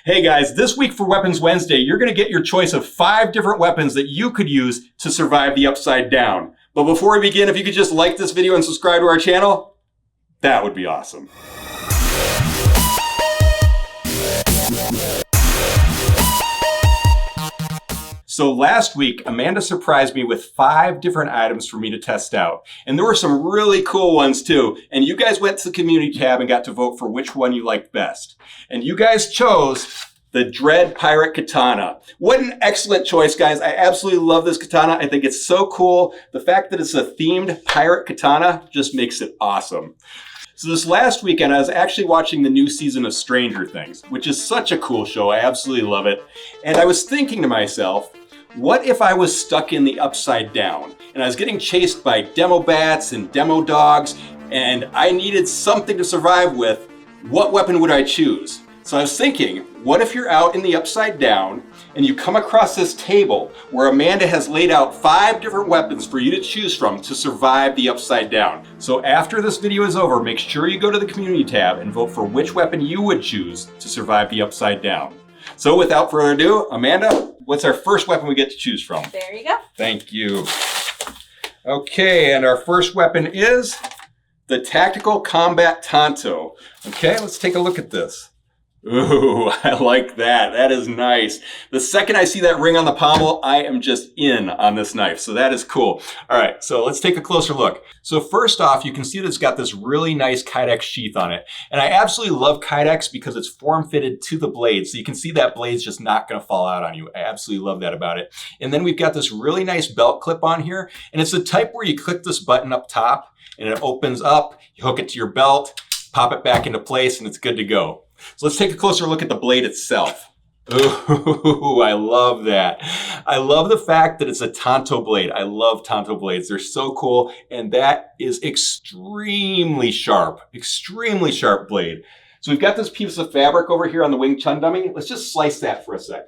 Hey guys, this week for Weapons Wednesday, you're going to get your choice of 5 different weapons that you could use to survive the upside down. But before we begin, if you could just like this video and subscribe to our channel, that would be awesome. So last week, Amanda surprised me with 5 different items for me to test out. And there were some really cool ones too. And you guys went to the community tab and got to vote for which one you liked best. And you guys chose the Dread Pirate Katana. What an excellent choice, guys. I absolutely love this katana. I think it's so cool. The fact that it's a themed pirate katana just makes it awesome. So this last weekend, I was actually watching the new season of Stranger Things, which is such a cool show. I absolutely love it. And I was thinking to myself, what if I was stuck in the upside down and I was getting chased by demo bats and demo dogs and I needed something to survive with? What weapon would I choose? So I was thinking, what if you're out in the upside down and you come across this table where Amanda has laid out 5 different weapons for you to choose from to survive the upside down. So after this video is over, make sure you go to the community tab and vote for which weapon you would choose to survive the upside down. So without further ado, Amanda, what's our first weapon we get to choose from? There you go. Thank you. Okay, and our first weapon is the Tactical Combat Tanto. Okay, let's take a look at this. Ooh, I like that. That is nice. The second I see that ring on the pommel, I am just in on this knife. So that is cool. All right, so let's take a closer look. So first off, you can see that it's got this really nice Kydex sheath on it. And I absolutely love Kydex because it's form-fitted to the blade. So you can see that blade's just not going to fall out on you. I absolutely love that about it. And then we've got this really nice belt clip on here. And it's the type where you click this button up top and it opens up, you hook it to your belt, pop it back into place, and it's good to go. So let's take a closer look at the blade itself. Ooh, I love that. I love the fact that it's a Tanto blade. I love Tanto blades. They're so cool. And that is extremely sharp blade. So we've got this piece of fabric over here on the Wing Chun dummy. Let's just slice that for a sec.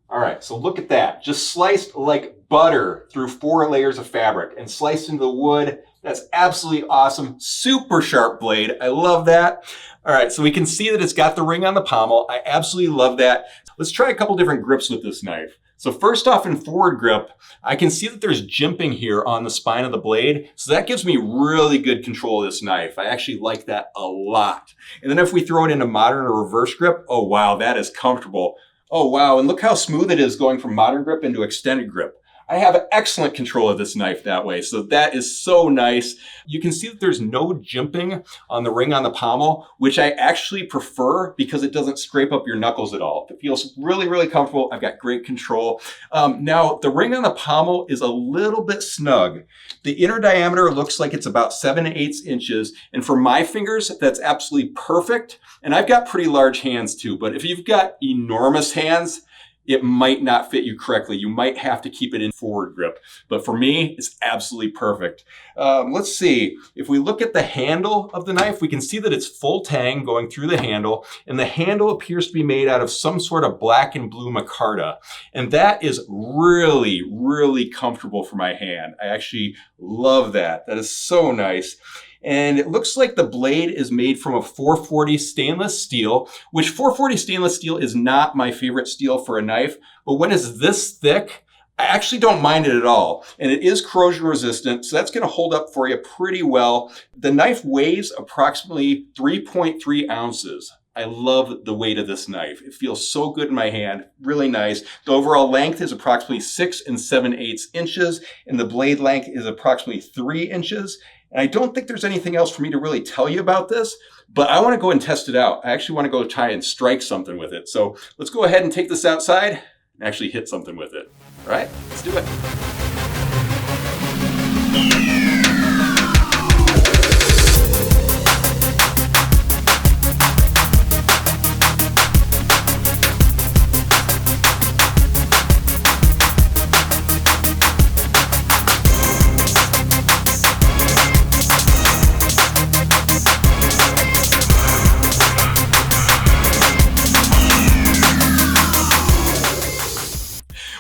All right, so look at that. Just sliced like butter through 4 layers of fabric and sliced into the wood. That's absolutely awesome. Super sharp blade. I love that. All right, so we can see that it's got the ring on the pommel. I absolutely love that. Let's try a couple different grips with this knife. So first off, in forward grip, I can see that there's jimping here on the spine of the blade. So that gives me really good control of this knife. I actually like that a lot. And then if we throw it into modern or reverse grip, oh wow, that is comfortable. Oh wow, and look how smooth it is going from modern grip into extended grip. I have excellent control of this knife that way, so that is so nice. You can see that there's no jimping on the ring on the pommel, which I actually prefer because it doesn't scrape up your knuckles at all. It feels really, really comfortable. I've got great control. Now, the ring on the pommel is a little bit snug. The inner diameter looks like it's about 7/8 inches, and for my fingers, that's absolutely perfect. And I've got pretty large hands too, but if you've got enormous hands, it might not fit you correctly. You might have to keep it in forward grip. But for me, it's absolutely perfect. Let's see. If we look at the handle of the knife, we can see that it's full tang going through the handle. And the handle appears to be made out of some sort of black and blue micarta. And that is really, really comfortable for my hand. I actually love that. That is so nice. And it looks like the blade is made from a 440 stainless steel, which 440 stainless steel is not my favorite steel for a knife, but when it's this thick, I actually don't mind it at all. And it is corrosion resistant, so that's gonna hold up for you pretty well. The knife weighs approximately 3.3 ounces. I love the weight of this knife. It feels so good in my hand, really nice. The overall length is approximately 6 7/8 inches, and the blade length is approximately 3 inches. And I don't think there's anything else for me to really tell you about this, but I want to go and test it out. I actually want to go try and strike something with it. So let's go ahead and take this outside and actually hit something with it. All right, let's do it.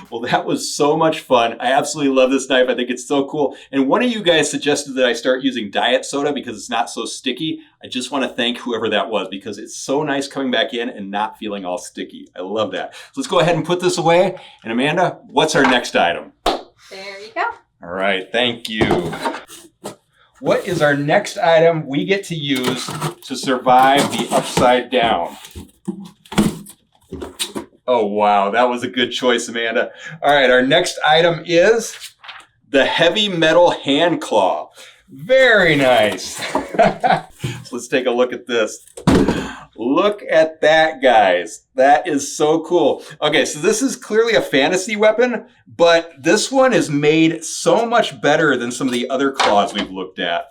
Well, that was so much fun. I absolutely love this knife. I think it's so cool. And one of you guys suggested that I start using diet soda because it's not so sticky. I just want to thank whoever that was because it's so nice coming back in and not feeling all sticky. I love that. So let's go ahead and put this away. And Amanda, what's our next item? There you go. All right, thank you. What is our next item we get to use to survive the upside down? Oh, wow, that was a good choice, Amanda. All right, our next item is the heavy metal hand claw. Very nice. So let's take a look at this. Look at that, guys. That is so cool. Okay, so this is clearly a fantasy weapon, but this one is made so much better than some of the other claws we've looked at.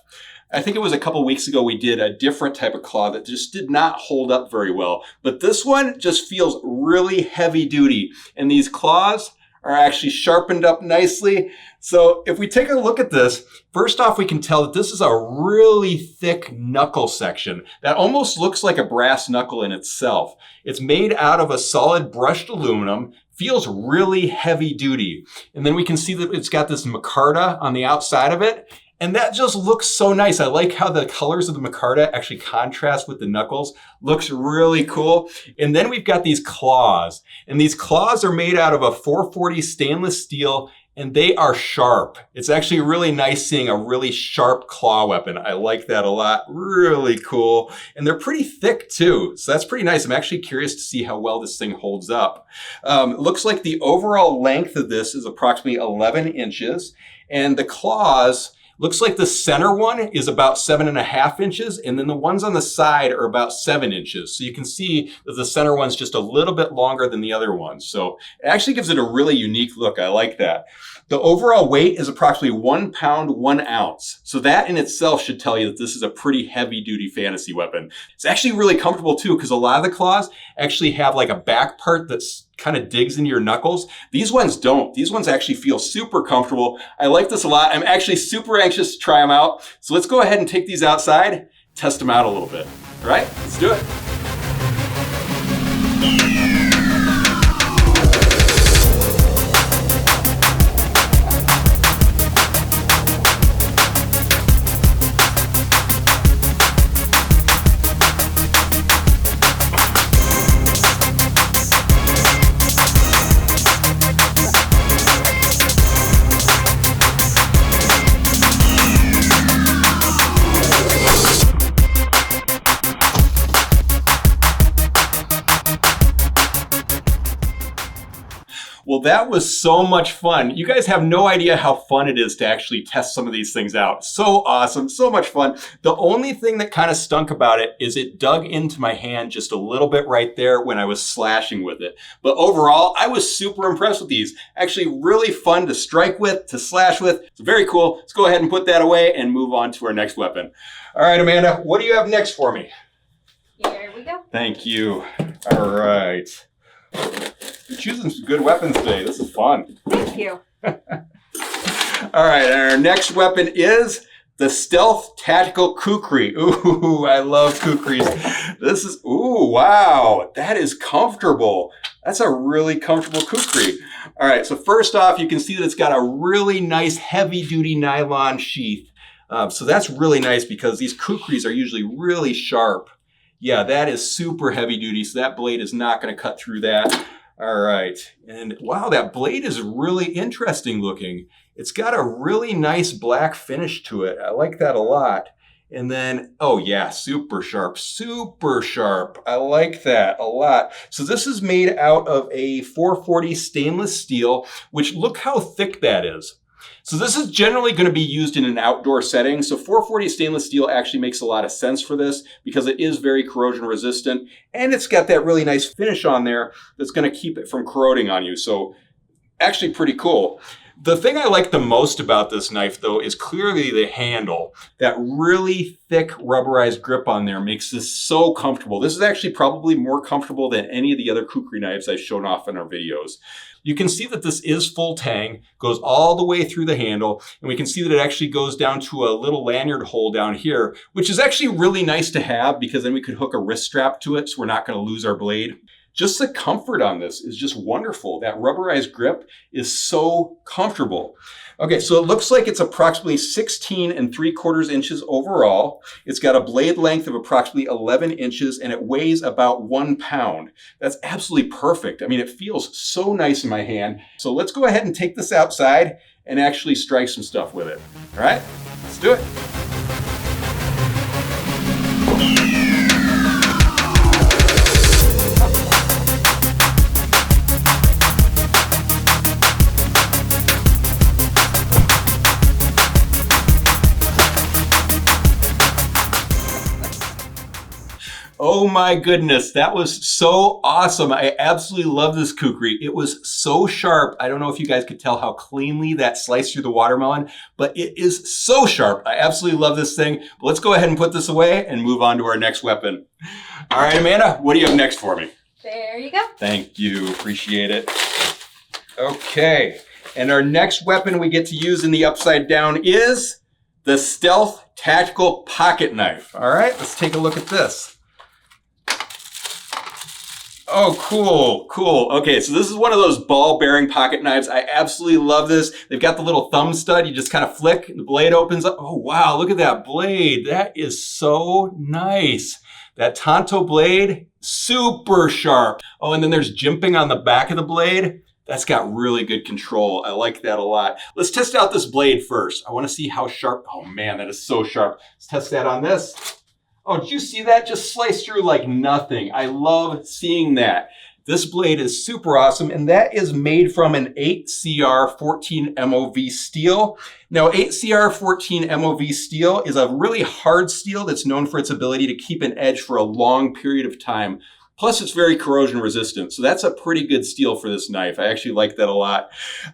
I think it was a couple weeks ago we did a different type of claw that just did not hold up very well. But this one just feels really heavy duty. And these claws are actually sharpened up nicely. So if we take a look at this, first off, we can tell that this is a really thick knuckle section that almost looks like a brass knuckle in itself. It's made out of a solid brushed aluminum, feels really heavy duty. And then we can see that it's got this micarta on the outside of it. And that just looks so nice. I like how the colors of the micarta actually contrast with the knuckles. Looks really cool. And then we've got these claws. And these claws are made out of a 440 stainless steel, and they are sharp. It's actually really nice seeing a really sharp claw weapon. I like that a lot. Really cool. And they're pretty thick too. So that's pretty nice. I'm actually curious to see how well this thing holds up. It looks like the overall length of this is approximately 11 inches. And the claws, looks like the center one is about 7.5 inches, and then the ones on the side are about 7 inches. So you can see that the center one's just a little bit longer than the other ones. So it actually gives it a really unique look. I like that. The overall weight is approximately 1 pound, 1 ounce. So that in itself should tell you that this is a pretty heavy duty fantasy weapon. It's actually really comfortable too, because a lot of the claws actually have like a back part that's kind of digs into your knuckles. These ones don't. These ones actually feel super comfortable. I like this a lot. I'm actually super anxious to try them out. So let's go ahead and take these outside, test them out a little bit. All right, let's do it. Well, that was so much fun. You guys have no idea how fun it is to actually test some of these things out. So awesome, so much fun. The only thing that kind of stunk about it is it dug into my hand just a little bit right there when I was slashing with it. But overall, I was super impressed with these. Actually really fun to strike with, to slash with. It's very cool. Let's go ahead and put that away and move on to our next weapon. All right, Amanda, what do you have next for me? Here we go. Thank you. All right. You're choosing some good weapons today. This is fun. Thank you. All right, and our next weapon is the Stealth Tactical Kukri. Ooh, I love Kukris. This is, ooh, wow, that is comfortable. That's a really comfortable Kukri. All right, so first off, you can see that it's got a really nice heavy-duty nylon sheath. So that's really nice because these Kukris are usually really sharp. Yeah, that is super heavy duty, so that blade is not going to cut through that. All right, and wow, that blade is really interesting looking. It's got a really nice black finish to it. I like that a lot. And then, oh yeah, super sharp, super sharp. I like that a lot. So this is made out of a 440 stainless steel, which look how thick that is. So this is generally going to be used in an outdoor setting. So 440 stainless steel actually makes a lot of sense for this because it is very corrosion resistant and it's got that really nice finish on there that's going to keep it from corroding on you. So actually pretty cool. The thing I like the most about this knife though is clearly the handle. That really thick rubberized grip on there makes this so comfortable. This is actually probably more comfortable than any of the other Kukri knives I've shown off in our videos. You can see that this is full tang, goes all the way through the handle, and we can see that it actually goes down to a little lanyard hole down here, which is actually really nice to have because then we could hook a wrist strap to it so we're not going to lose our blade. Just the comfort on this is just wonderful. That rubberized grip is so comfortable. Okay, so it looks like it's approximately 16 3/4 inches overall. It's got a blade length of approximately 11 inches and it weighs about 1 pound. That's absolutely perfect. I mean, it feels so nice in my hand. So let's go ahead and take this outside and actually strike some stuff with it. All right, let's do it. Oh my goodness, that was so awesome. I absolutely love this kukri. It was so sharp. I don't know if you guys could tell how cleanly that sliced through the watermelon, but it is so sharp. I absolutely love this thing. But let's go ahead and put this away and move on to our next weapon. All right, Amanda, what do you have next for me? There you go. Thank you, appreciate it. Okay, and our next weapon we get to use in the upside down is the Stealth Tactical Pocket Knife. All right, let's take a look at this. Oh, cool. Okay, so this is one of those ball bearing pocket knives. I absolutely love this. They've got the little thumb stud. You just kind of flick and the blade opens up. Oh, wow, look at that blade. That is so nice. That Tanto blade, super sharp. Oh, and then there's jimping on the back of the blade. That's got really good control. I like that a lot. Let's test out this blade first. I want to see how sharp. Oh man, that is so sharp. Let's test that on this. Oh, did you see that? Just sliced through like nothing. I love seeing that. This blade is super awesome, and that is made from an 8CR14 MOV steel. Now, 8CR14 MOV steel is a really hard steel that's known for its ability to keep an edge for a long period of time. Plus, it's very corrosion resistant. So that's a pretty good steel for this knife. I actually like that a lot.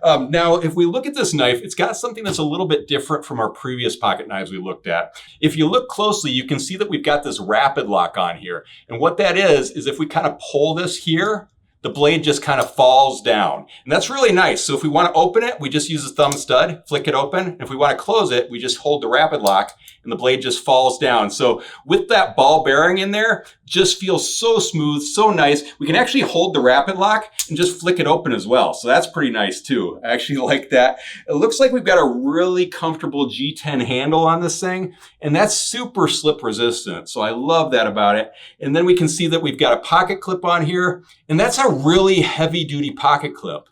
Now, if we look at this knife, it's got something that's a little bit different from our previous pocket knives we looked at. If you look closely, you can see that we've got this rapid lock on here. And what that is if we kind of pull this here, the blade just kind of falls down. And that's really nice. So if we want to open it, we just use a thumb stud, flick it open. And if we want to close it, we just hold the rapid lock and the blade just falls down. So with that ball bearing in there, just feels so smooth, so nice. We can actually hold the rapid lock and just flick it open as well. So that's pretty nice too. I actually like that. It looks like we've got a really comfortable G10 handle on this thing, and that's super slip resistant. So I love that about it. And then we can see that we've got a pocket clip on here, and that's a really heavy duty pocket clip.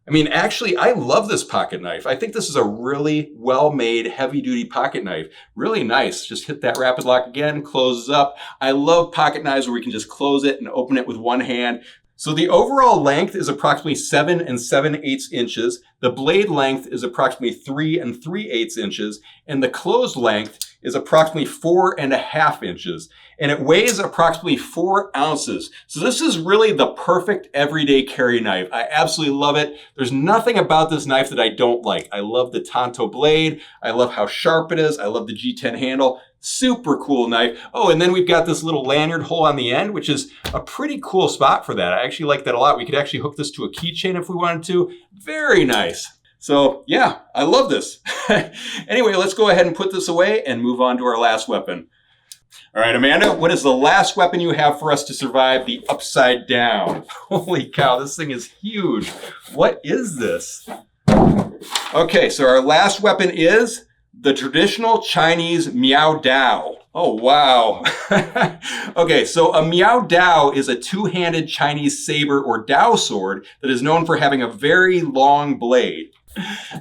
I mean, actually, I love this pocket knife. I think this is a really well-made, heavy-duty pocket knife. Really nice. Just hit that rapid lock again, closes up. I love pocket knives where we can just close it and open it with one hand. So the overall length is approximately 7 7/8 inches. The blade length is approximately 3 3/8 inches. And the closed length is approximately 4.5 inches. And it weighs approximately 4 ounces. So this is really the perfect everyday carry knife. I absolutely love it. There's nothing about this knife that I don't like. I love the Tanto blade. I love how sharp it is. I love the G10 handle. Super cool knife. Oh, and then we've got this little lanyard hole on the end, which is a pretty cool spot for that. I actually like that a lot. We could actually hook this to a keychain if we wanted to. Very nice. So yeah, I love this. Anyway, let's go ahead and put this away and move on to our last weapon. All right, Amanda, what is the last weapon you have for us to survive the upside down? Holy cow, this thing is huge. What is this? Okay, so our last weapon is the traditional Chinese Miao Dao. Oh, wow. Okay, so a Miao Dao is a two-handed Chinese saber or Dao sword that is known for having a very long blade.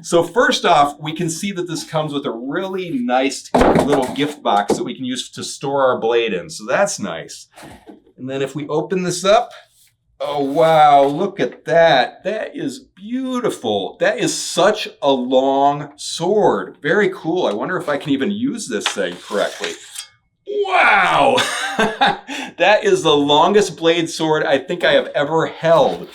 So first off, we can see that this comes with a really nice little gift box that we can use to store our blade in. So that's nice. And then if we open this up, oh wow, look at that. That is beautiful. That is such a long sword. Very cool. I wonder if I can even use this thing correctly. Wow! That is the longest blade sword I think I have ever held.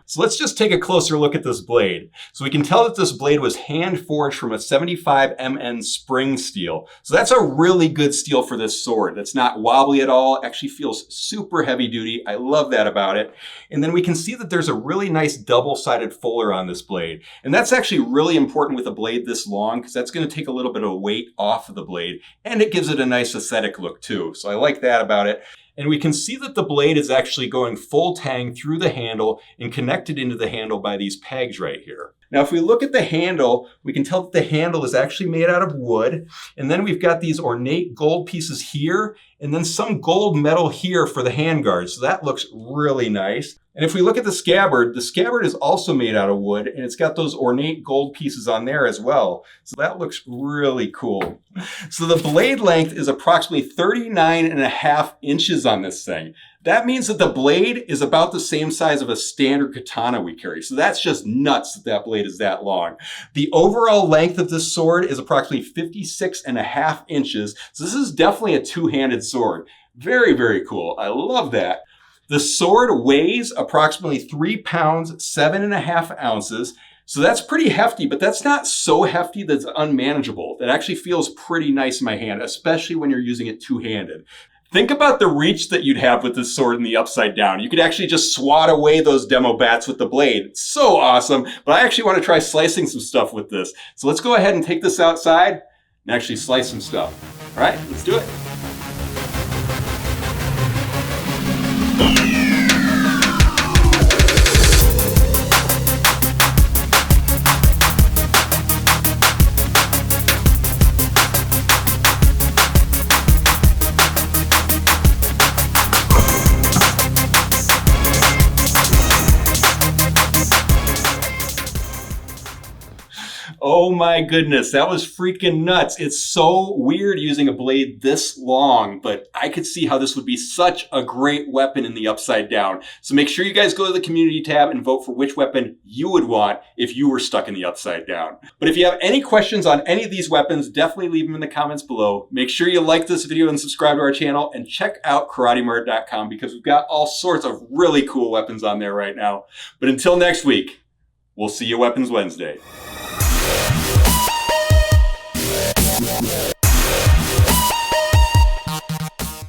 So let's just take a closer look at this blade. So we can tell that this blade was hand forged from a 75 MN spring steel. So that's a really good steel for this sword. That's not wobbly at all. Actually feels super heavy duty. I love that about it. And then we can see that there's a really nice double-sided fuller on this blade. And that's actually really important with a blade this long because that's going to take a little bit of weight off of the blade and it gives it a nice aesthetic look too. So I like that about it. And we can see that the blade is actually going full tang through the handle and connected into the handle by these pegs right here. Now, if we look at the handle, we can tell that the handle is actually made out of wood. And then we've got these ornate gold pieces here, and then some gold metal here for the handguard. So that looks really nice. And if we look at the scabbard is also made out of wood, and it's got those ornate gold pieces on there as well. So that looks really cool. So the blade length is approximately 39.5 inches on this thing. That means that the blade is about the same size of a standard katana we carry. So that's just nuts that that blade is that long. The overall length of this sword is approximately 56.5 inches. So this is definitely a two-handed sword. Very, very cool. I love that. The sword weighs approximately 3 pounds, 7.5 ounces. So that's pretty hefty, but that's not so hefty that it's unmanageable. That actually feels pretty nice in my hand, especially when you're using it two-handed. Think about the reach that you'd have with this sword in the upside down. You could actually just swat away those demo bats with the blade. It's so awesome, but I actually want to try slicing some stuff with this. So let's go ahead and take this outside and actually slice some stuff. All right, let's do it. Oh my goodness, that was freaking nuts. It's so weird using a blade this long, but I could see how this would be such a great weapon in the upside down. So make sure you guys go to the community tab and vote for which weapon you would want if you were stuck in the upside down. But if you have any questions on any of these weapons, definitely leave them in the comments below. Make sure you like this video and subscribe to our channel, and check out KarateMart.com because we've got all sorts of really cool weapons on there right now. But until next week, we'll see you Weapons Wednesday.